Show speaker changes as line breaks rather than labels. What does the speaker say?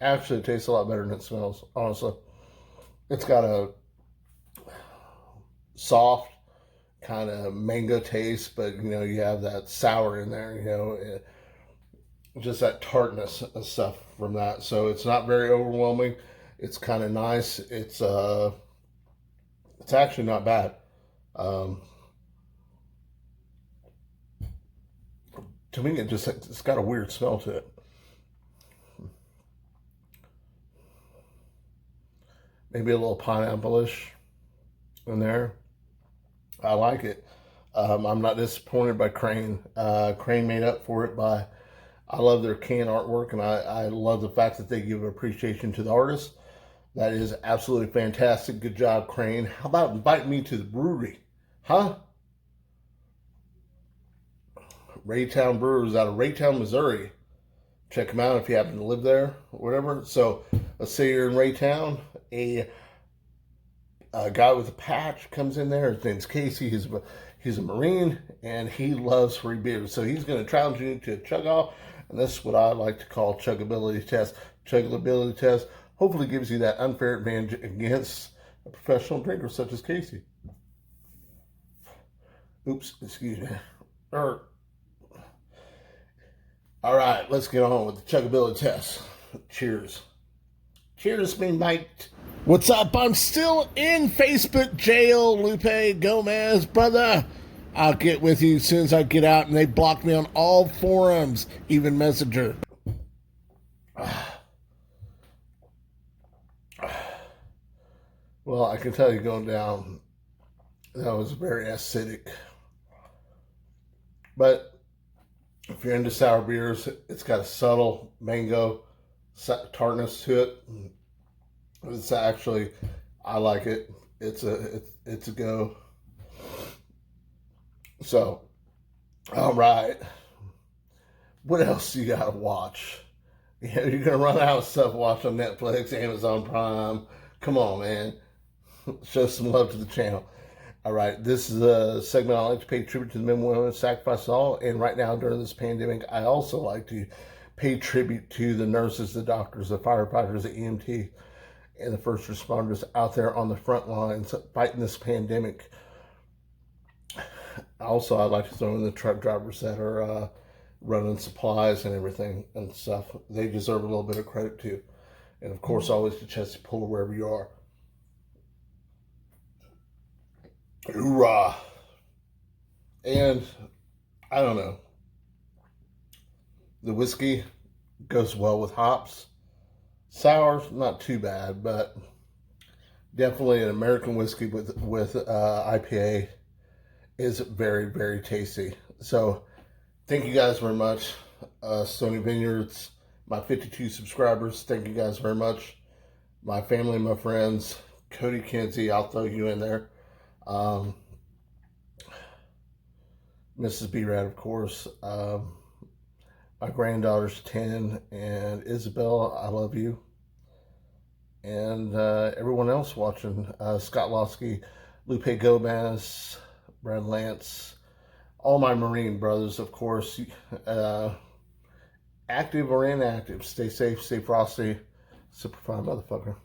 Actually, it tastes a lot better than it smells, honestly. It's got a soft kind of mango taste, but you have that sour in there, just that tartness and stuff from that. So it's not very overwhelming. It's kind of nice. It's actually not bad. Um, to me, it's got a weird smell to it. Maybe a little pineapple-ish in there. I like it. I'm not disappointed by Crane. Crane made up for it by. I love their can artwork, and I love the fact that they give appreciation to the artist. That is absolutely fantastic. Good job, Crane. How about inviting me to the brewery? Huh? Raytown Brewers out of Raytown, Missouri. Check them out if you happen to live there or whatever. So let's say you're in Raytown. A guy with a patch comes in there. His name's Casey. He's a Marine, and he loves free beer. So he's going to challenge you to a chug off, and this is what I like to call chuggability test. Chuggability test hopefully gives you that unfair advantage against a professional drinker such as Casey. Oops, excuse me. All right, let's get on with the chuggability test. Cheers. Cheers, me mate. What's up? I'm still in Facebook jail, Lupe Gomez, brother. I'll get with you as soon as I get out, and they blocked me on all forums, even Messenger. Well, I can tell you going down, that was very acidic. But if you're into sour beers, it's got a subtle mango tartness to it. It's actually, I like it. It's a go. So, all right. What else you gotta watch? You're gonna run out of stuff to watch on Netflix, Amazon Prime. Come on, man. Show some love to the channel. All right, this is a segment I like to pay tribute to the men and women who sacrificed all. And right now, during this pandemic, I also like to pay tribute to the nurses, the doctors, the firefighters, the EMT, and the first responders out there on the front lines fighting this pandemic. Also, I'd like to throw in the truck drivers that are running supplies and everything and stuff. They deserve a little bit of credit too. And of course, always the chest puller wherever you are. Hoorah! And I don't know. The whiskey goes well with hops. Sour, not too bad, but definitely an American whiskey with IPA is very, very tasty. So thank you guys very much. Stony Vineyards, my 52 subscribers, thank you guys very much. My family, my friends, Cody Kinsey, I'll throw you in there. Mrs. B-Rad, of course. My granddaughter's 10, and Isabel, I love you. And everyone else watching, Scott Lassi, Lupe Gomez, Brad Lance, all my Marine brothers, of course, active or inactive. Stay safe, stay frosty. Semper Fi, motherfucker.